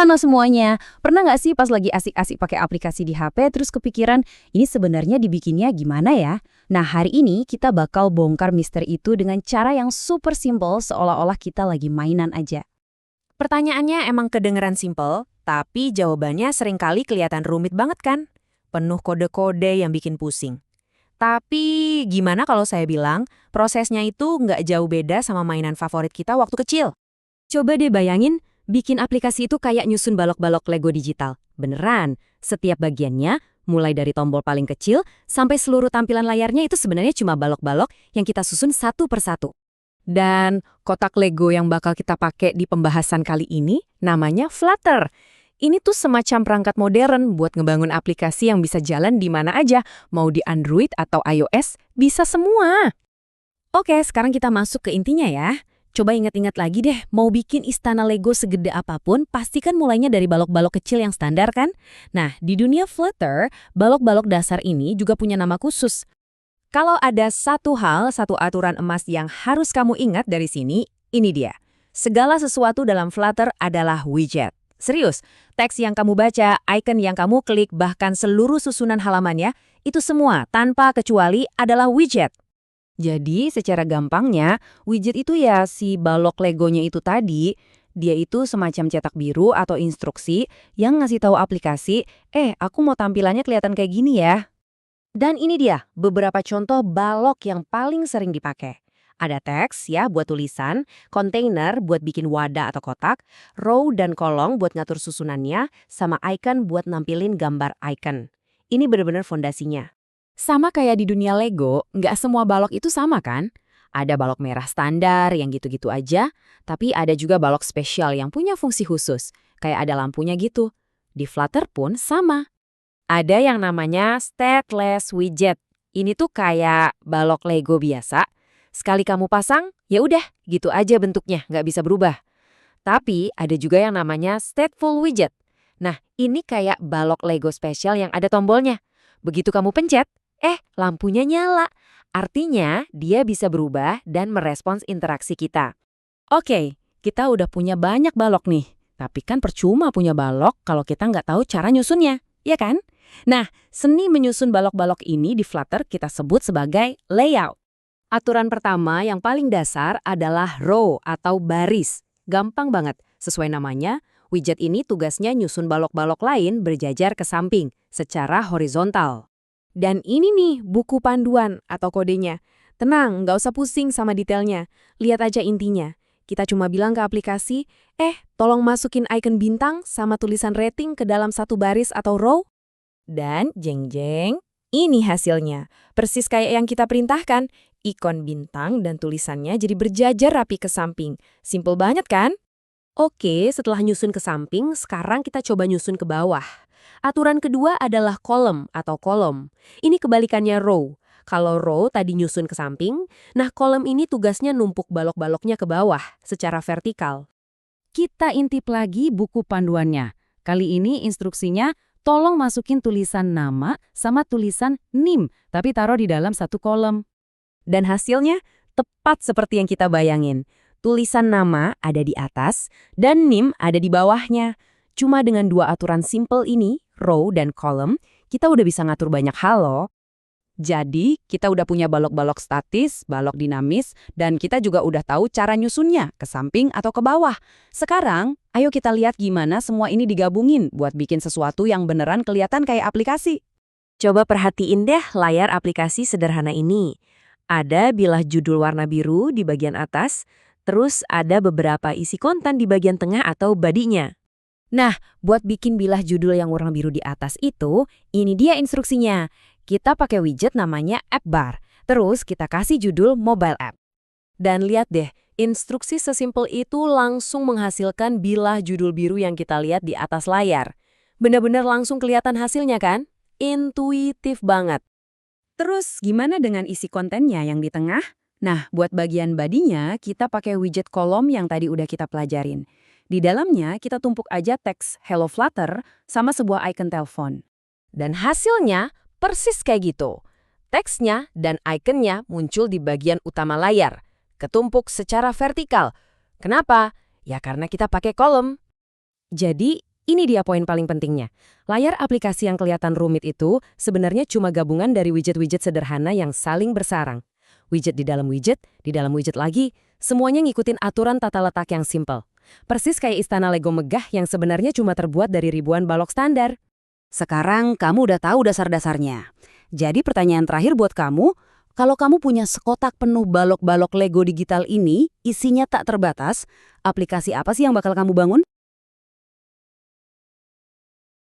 Halo semuanya, pernah nggak sih pas lagi asik-asik pakai aplikasi di HP terus kepikiran, ini sebenarnya dibikinnya gimana ya? Nah hari ini kita bakal bongkar misteri itu dengan cara yang super simple seolah-olah kita lagi mainan aja. Pertanyaannya emang kedengeran simpel, tapi jawabannya seringkali kelihatan rumit banget kan? Penuh kode-kode yang bikin pusing. Tapi gimana kalau saya bilang, prosesnya itu nggak jauh beda sama mainan favorit kita waktu kecil? Coba deh bayangin, bikin aplikasi itu kayak nyusun balok-balok Lego digital. Beneran, setiap bagiannya, mulai dari tombol paling kecil sampai seluruh tampilan layarnya itu sebenarnya cuma balok-balok yang kita susun satu persatu. Dan kotak Lego yang bakal kita pakai di pembahasan kali ini namanya Flutter. Ini tuh semacam perangkat modern buat ngebangun aplikasi yang bisa jalan di mana aja, mau di Android atau iOS, bisa semua. Oke, sekarang kita masuk ke intinya ya. Coba ingat-ingat lagi deh, mau bikin istana Lego segede apapun, pastikan mulainya dari balok-balok kecil yang standar kan? Nah, di dunia Flutter, balok-balok dasar ini juga punya nama khusus. Kalau ada satu hal, satu aturan emas yang harus kamu ingat dari sini, ini dia. Segala sesuatu dalam Flutter adalah widget. Serius, teks yang kamu baca, icon yang kamu klik, bahkan seluruh susunan halamannya, itu semua tanpa kecuali adalah widget. Jadi, secara gampangnya, widget itu ya si balok Legonya itu tadi, dia itu semacam cetak biru atau instruksi yang ngasih tahu aplikasi, aku mau tampilannya kelihatan kayak gini ya. Dan ini dia beberapa contoh balok yang paling sering dipakai. Ada teks ya buat tulisan, kontainer buat bikin wadah atau kotak, row dan kolong buat ngatur susunannya, sama icon buat nampilin gambar icon. Ini benar-benar fondasinya. Sama kayak di dunia Lego, nggak semua balok itu sama kan? Ada balok merah standar yang gitu-gitu aja, tapi ada juga balok spesial yang punya fungsi khusus, kayak ada lampunya gitu. Di Flutter pun sama. Ada yang namanya stateless widget. Ini tuh kayak balok Lego biasa. Sekali kamu pasang, ya udah, gitu aja bentuknya, nggak bisa berubah. Tapi ada juga yang namanya stateful widget. Nah, ini kayak balok Lego spesial yang ada tombolnya. Begitu kamu pencet, lampunya nyala. Artinya, dia bisa berubah dan merespons interaksi kita. Oke, kita udah punya banyak balok nih. Tapi kan percuma punya balok kalau kita nggak tahu cara nyusunnya, ya kan? Nah, seni menyusun balok-balok ini di Flutter kita sebut sebagai layout. Aturan pertama yang paling dasar adalah row atau baris. Gampang banget, sesuai namanya, widget ini tugasnya nyusun balok-balok lain berjajar ke samping, secara horizontal. Dan ini nih buku panduan atau kodenya. Tenang, nggak usah pusing sama detailnya. Lihat aja intinya. Kita cuma bilang ke aplikasi, tolong masukin icon bintang sama tulisan rating ke dalam satu baris atau row. Dan jeng-jeng, ini hasilnya. Persis kayak yang kita perintahkan, ikon bintang dan tulisannya jadi berjajar rapi ke samping. Simple banget kan? Oke, setelah nyusun ke samping, sekarang kita coba nyusun ke bawah. Aturan kedua adalah column atau kolom. Ini kebalikannya row. Kalau row tadi nyusun ke samping, nah kolom ini tugasnya numpuk balok-baloknya ke bawah secara vertikal. Kita intip lagi buku panduannya. Kali ini instruksinya, tolong masukin tulisan nama sama tulisan NIM, tapi taruh di dalam satu kolom. Dan hasilnya tepat seperti yang kita bayangin. Tulisan nama ada di atas dan NIM ada di bawahnya. Cuma dengan dua aturan simple ini, row dan column, kita udah bisa ngatur banyak hal loh. Jadi, kita udah punya balok-balok statis, balok dinamis, dan kita juga udah tahu cara nyusunnya, ke samping atau ke bawah. Sekarang, ayo kita lihat gimana semua ini digabungin buat bikin sesuatu yang beneran kelihatan kayak aplikasi. Coba perhatiin deh layar aplikasi sederhana ini. Ada bilah judul warna biru di bagian atas, terus ada beberapa isi konten di bagian tengah atau badinya. Nah, buat bikin bilah judul yang warna biru di atas itu, ini dia instruksinya. Kita pakai widget namanya App Bar, terus kita kasih judul Mobile App. Dan lihat deh, instruksi sesimpel itu langsung menghasilkan bilah judul biru yang kita lihat di atas layar. Benar-benar langsung kelihatan hasilnya kan? Intuitif banget. Terus gimana dengan isi kontennya yang di tengah? Nah, buat bagian badinya, kita pakai widget kolom yang tadi udah kita pelajarin. Di dalamnya, kita tumpuk aja teks Hello Flutter sama sebuah icon telepon. Dan hasilnya persis kayak gitu. Teksnya dan ikonnya muncul di bagian utama layar, ketumpuk secara vertikal. Kenapa? Ya karena kita pakai kolom. Jadi, Ini dia poin paling pentingnya. Layar aplikasi yang kelihatan rumit itu sebenarnya cuma gabungan dari widget-widget sederhana yang saling bersarang. Widget, di dalam widget lagi, semuanya ngikutin aturan tata letak yang simple. Persis kayak istana Lego megah yang sebenarnya cuma terbuat dari ribuan balok standar. Sekarang kamu udah tahu dasar-dasarnya. Jadi pertanyaan terakhir buat kamu, kalau kamu punya sekotak penuh balok-balok Lego digital ini, isinya tak terbatas, aplikasi apa sih yang bakal kamu bangun?